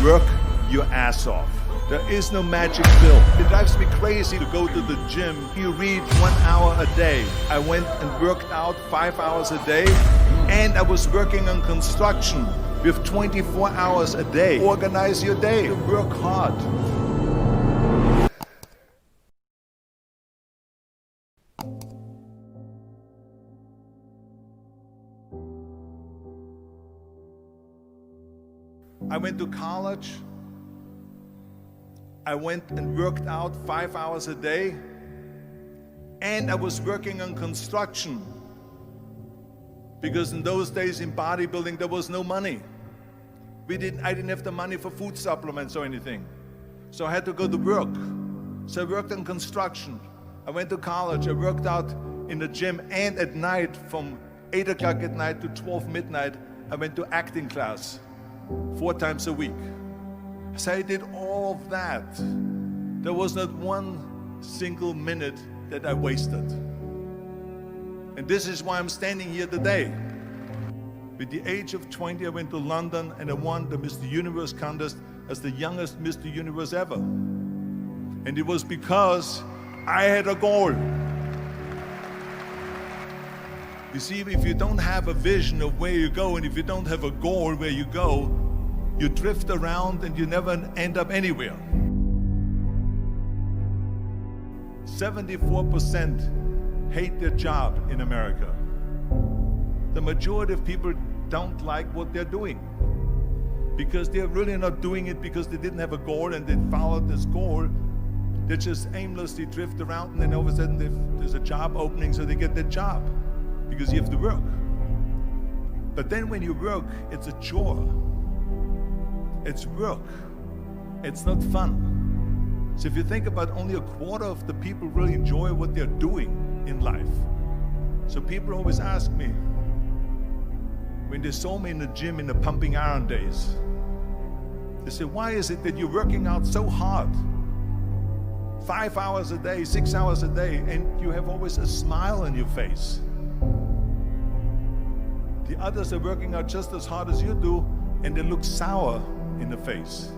Work your ass off. There is no magic pill. It drives me crazy to go to the gym. You read 1 hour a day. I went and worked out 5 hours a day, and I was working on construction with 24 hours a day. Organize your day. Work hard. I went to college. I went and worked out 5 hours a day, and I was working on construction, because in those days in bodybuilding there was no money. I didn't have the money for food supplements or anything, so I had to go to work. So I worked on construction. I went to college. I worked out in the gym, and at night from 8 o'clock at night to 12 midnight I went to acting class 4 times a week. So I did all of that. There was not one single minute that I wasted. And this is why I'm standing here today. With the age of 20, I went to London and I won the Mr. Universe contest as the youngest Mr. Universe ever. And it was because I had a goal. You see, if you don't have a vision of where you go, and if you don't have a goal where you go, you drift around and you never end up anywhere. 74% hate their job in America. The majority of people don't like what they're doing, because they're really not doing it because they didn't have a goal and they followed this goal. They just aimlessly drift around, and then all of a sudden there's a job opening, so they get that job because you have to work. But then when you work, it's a chore. It's work. It's not fun. So if you think about, only a quarter of the people really enjoy what they're doing in life. So people always ask me, when they saw me in the gym in the pumping iron days, they say, why is it that you're working out so hard? 5 hours a day, 6 hours a day, and you have always a smile on your face. The others are working out just as hard as you do, and they look sour in the face.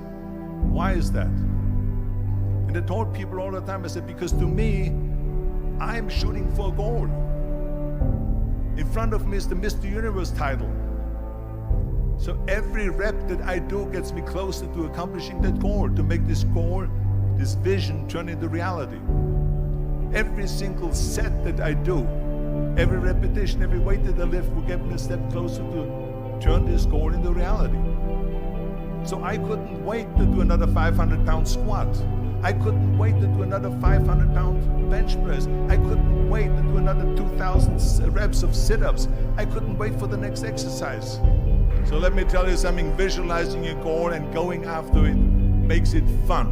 Why is that? And I told people all the time, I said, because to me, I'm shooting for a goal. In front of me is the Mr. Universe title. So every rep that I do gets me closer to accomplishing that goal, to make this goal, this vision, turn into reality. Every single set that I do, every repetition, every weight that I lift will get me a step closer to turn this goal into reality. So I couldn't wait to do another 500-pound squat. I couldn't wait to do another 500-pound bench press. I couldn't wait to do another 2,000 reps of sit-ups. I couldn't wait for the next exercise. So let me tell you something, visualizing your goal and going after it makes it fun.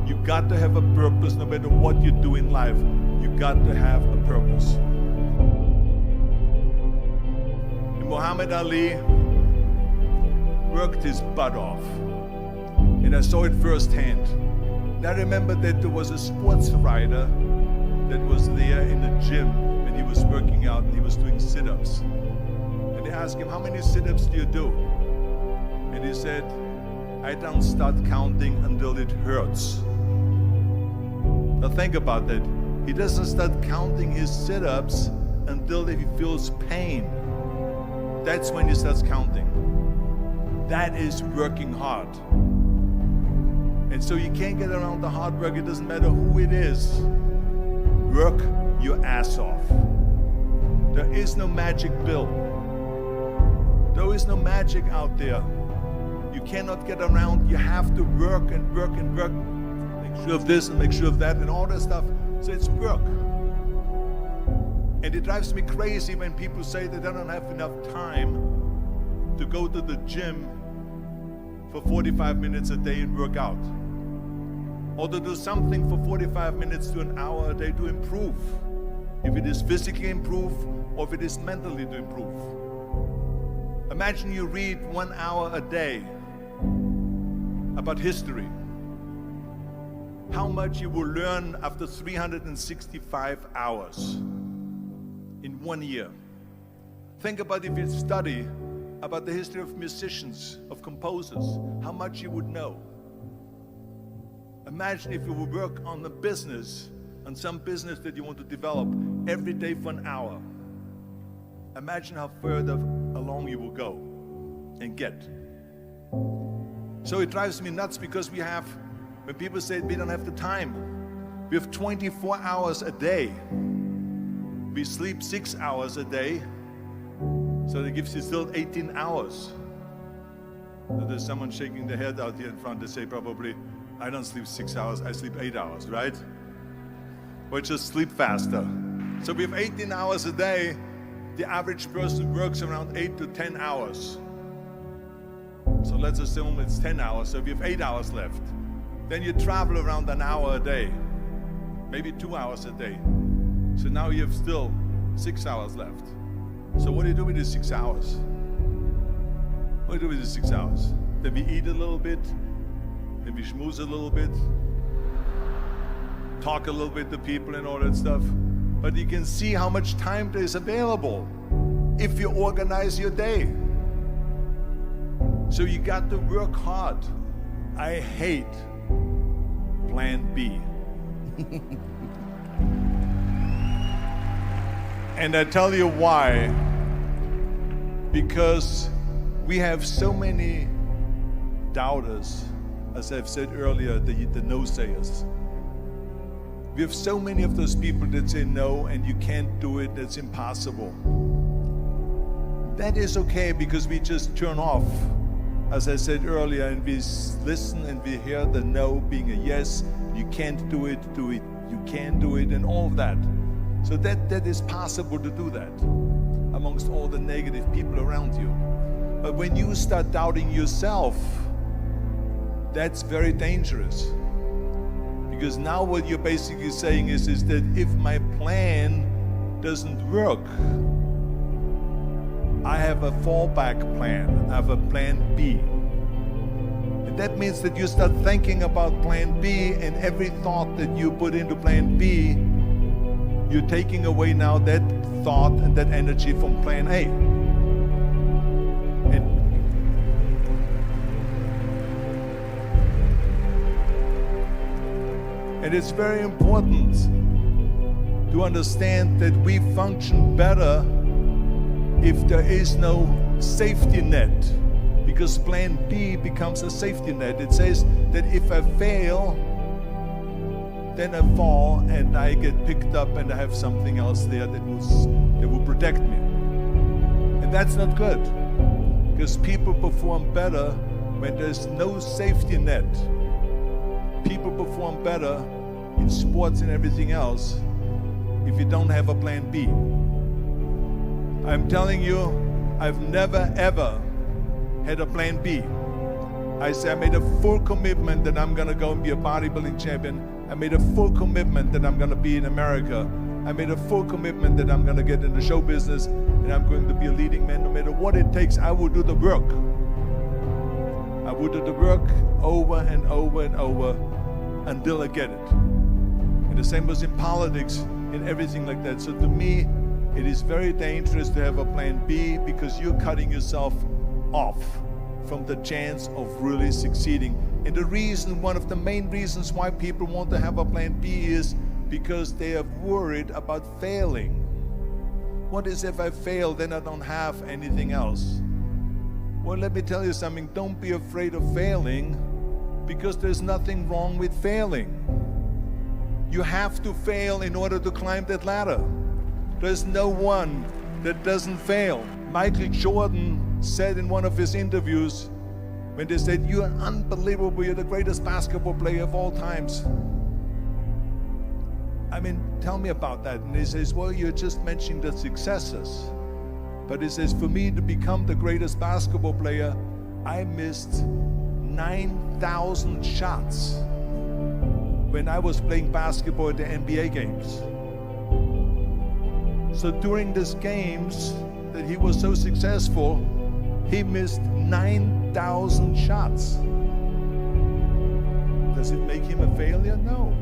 You got to have a purpose no matter what you do in life. You got to have a purpose. And Muhammad Ali worked his butt off, and I saw it firsthand. And I remember that there was a sports writer that was there in the gym when he was working out, and he was doing sit-ups. And they asked him, how many sit-ups do you do? And he said, I don't start counting until it hurts. Now think about that. He doesn't start counting his sit-ups until he feels pain. That's when he starts counting. That is working hard. And so you can't get around the hard work. It doesn't matter who it is. Work your ass off. There is no magic pill. There is no magic out there. You cannot get around. You have to work and work and work. Make sure of this and make sure of that and all that stuff. So it's work. And it drives me crazy when people say that they don't have enough time to go to the gym for 45 minutes a day and work out, or to do something for 45 minutes to an hour a day to improve, if it is physically improve or if it is mentally to improve. Imagine you read 1 hour a day about history. How much you will learn after 365 hours in 1 year. Think about if you study about the history of musicians, of composers, how much you would know. Imagine if you would work on a business, on some business that you want to develop every day for an hour. Imagine how further along you will go and get. So it drives me nuts because when people say we don't have the time, we have 24 hours a day. We sleep 6 hours a day, so that gives you still 18 hours. So there's someone shaking their head out here in front. They say probably, I don't sleep 6 hours, I sleep 8 hours, right? Or just sleep faster. So we have 18 hours a day. The average person works around 8 to 10 hours. So let's assume it's 10 hours, so we have 8 hours left. Then you travel around an hour a day, maybe 2 hours a day. So now you have still 6 hours left. So what do you do with these 6 hours? What do you do with these 6 hours? Then we eat a little bit, then we schmooze a little bit, talk a little bit to people and all that stuff. But you can see how much time there is available if you organize your day. So you got to work hard. I hate plan B. And I tell you why. Because we have so many doubters, as I've said earlier, the no-sayers. We have so many of those people that say no and you can't do it, that's impossible. That is okay because we just turn off, as I said earlier, and we listen and we hear the no being a yes. You can't do it, you can do it, and all of that. So that is possible to do that amongst all the negative people around you. But when you start doubting yourself, that's very dangerous. Because now what you're basically saying is that if my plan doesn't work, I have a fallback plan, I have a plan B. And that means that you start thinking about plan B, and every thought that you put into plan B, you're taking away now that thought and that energy from plan A. And it's very important to understand that we function better if there is no safety net, because plan B becomes a safety net. It says that if I fail, then I fall and I get picked up and I have something else there that will protect me. And that's not good, because people perform better when there's no safety net. People perform better in sports and everything else if you don't have a plan B. I'm telling you, I've never ever had a plan B. I made a full commitment that I'm gonna go and be a bodybuilding champion. I made a full commitment that I'm gonna be in America. I made a full commitment that I'm gonna get in the show business and I'm going to be a leading man. No matter what it takes, I will do the work. I will do the work over and over and over until I get it. And the same was in politics and everything like that. So to me, it is very dangerous to have a plan B, because you're cutting yourself off from the chance of really succeeding. And the reason, one of the main reasons why people want to have a plan B is because they are worried about failing. What is if I fail, then I don't have anything else? Well, let me tell you something, don't be afraid of failing, because there's nothing wrong with failing. You have to fail in order to climb that ladder. There's no one that doesn't fail. Michael Jordan said in one of his interviews, when they said, "You're unbelievable, you're the greatest basketball player of all times." I mean, tell me about that. And he says, well, you're just mentioning the successes. But he says, for me to become the greatest basketball player, I missed 9,000 shots when I was playing basketball at the NBA games. So during these games that he was so successful, he missed 9,000 shots. Does it make him a failure? No.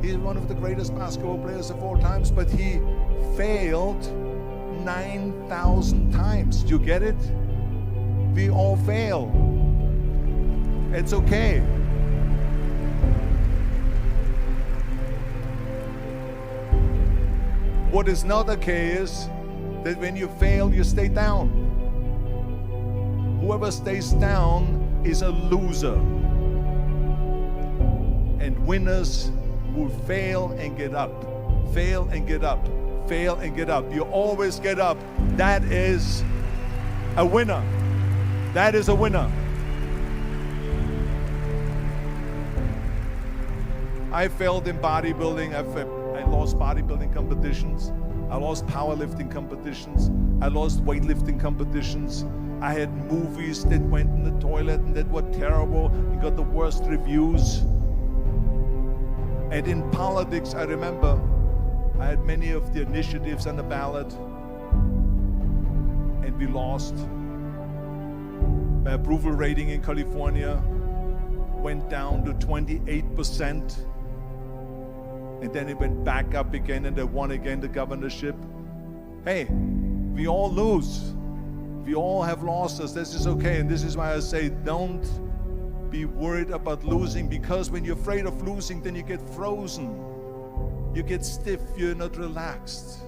He's one of the greatest basketball players of all times, but he failed 9,000 times. Do you get it? We all fail. It's okay. What is not okay is that when you fail, you stay down. Whoever stays down is a loser. And winners will fail and get up. Fail and get up. Fail and get up. You always get up. That is a winner. That is a winner. I failed in bodybuilding. I lost bodybuilding competitions. I lost powerlifting competitions. I lost weightlifting competitions. I had movies that went in the toilet and that were terrible and got the worst reviews. And in politics, I remember I had many of the initiatives on the ballot, and we lost. My approval rating in California went down to 28%, and then it went back up again, and I won again the governorship. Hey, we all lose. We all have losses. This is okay, and this is why I say don't be worried about losing, because when you're afraid of losing, then you get frozen. You get stiff, you're not relaxed.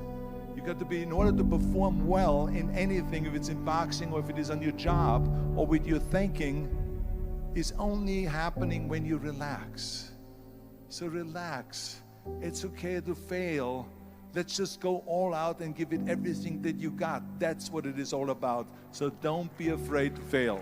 You got to be, in order to perform well in anything, if it's in boxing or if it is on your job or with your thinking, is only happening when you relax. So relax. It's okay to fail. Let's just go all out and give it everything that you got. That's what it is all about. So don't be afraid to fail.